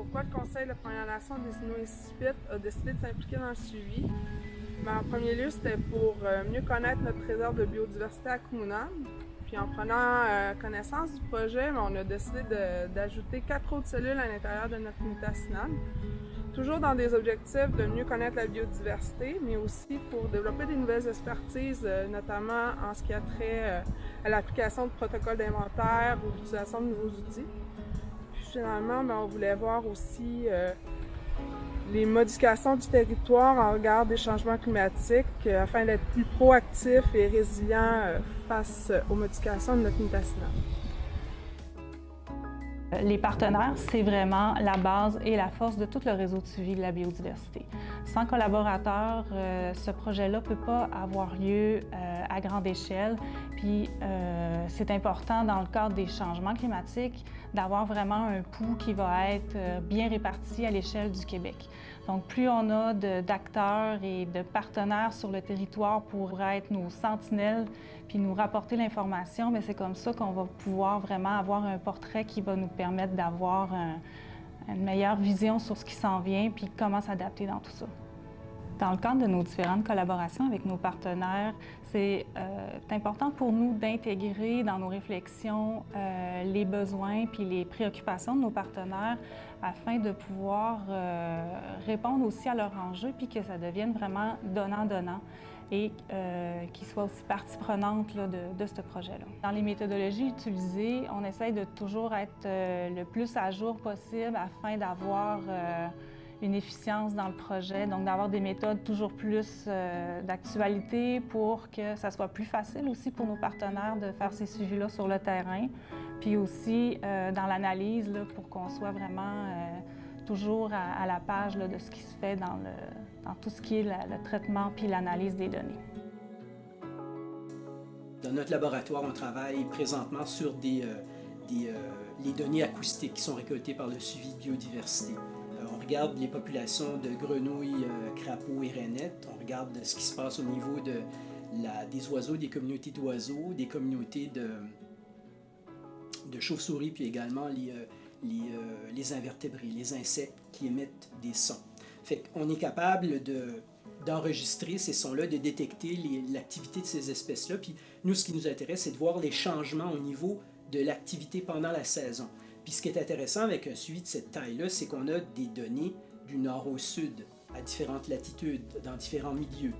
Pourquoi le Conseil de Premières Nations des Inuits a décidé de s'impliquer dans le suivi? En premier lieu, c'était pour mieux connaître notre trésor de biodiversité à Kumunan. Puis en prenant connaissance du projet, on a décidé d'ajouter 4 autres cellules à l'intérieur de notre Nitassinan. Toujours dans des objectifs de mieux connaître la biodiversité, mais aussi pour développer des nouvelles expertises, notamment en ce qui a trait à l'application de protocoles d'inventaire ou l'utilisation de nouveaux outils. Puis finalement, on voulait voir aussi les modifications du territoire en regard des changements climatiques afin d'être plus proactif et résilient face aux modifications de notre Nitassinan. Les partenaires, c'est vraiment la base et la force de tout le réseau de suivi de la biodiversité. Sans collaborateurs, ce projet-là ne peut pas avoir lieu à grande échelle. Puis c'est important dans le cadre des changements climatiques d'avoir vraiment un pouls qui va être bien réparti à l'échelle du Québec. Donc plus on a d'acteurs et de partenaires sur le territoire pour être nos sentinelles puis nous rapporter l'information, c'est comme ça qu'on va pouvoir vraiment avoir un portrait qui va nous permettre d'avoir une meilleure vision sur ce qui s'en vient puis comment s'adapter dans tout ça. Dans le cadre de nos différentes collaborations avec nos partenaires, c'est important pour nous d'intégrer dans nos réflexions les besoins puis les préoccupations de nos partenaires afin de pouvoir répondre aussi à leurs enjeux puis que ça devienne vraiment donnant-donnant et qu'ils soient aussi partie prenante là, de ce projet-là. Dans les méthodologies utilisées, on essaye de toujours être le plus à jour possible afin d'avoir une efficience dans le projet, donc d'avoir des méthodes toujours plus d'actualité pour que ça soit plus facile aussi pour nos partenaires de faire ces suivis-là sur le terrain, puis aussi dans l'analyse pour qu'on soit vraiment toujours à la page là, de ce qui se fait dans tout ce qui est le traitement puis l'analyse des données. Dans notre laboratoire, on travaille présentement sur les données acoustiques qui sont récoltées par le suivi de biodiversité. On regarde les populations de grenouilles, crapauds et rainettes. On regarde ce qui se passe au niveau des oiseaux, des communautés d'oiseaux, des communautés de chauves-souris, puis également les invertébrés, les insectes qui émettent des sons. Fait qu'on est capable d'enregistrer ces sons-là, de détecter l'activité de ces espèces-là. Puis nous, ce qui nous intéresse, c'est de voir les changements au niveau de l'activité pendant la saison. Puis ce qui est intéressant avec un suivi de cette taille-là, c'est qu'on a des données du nord au sud, à différentes latitudes, dans différents milieux.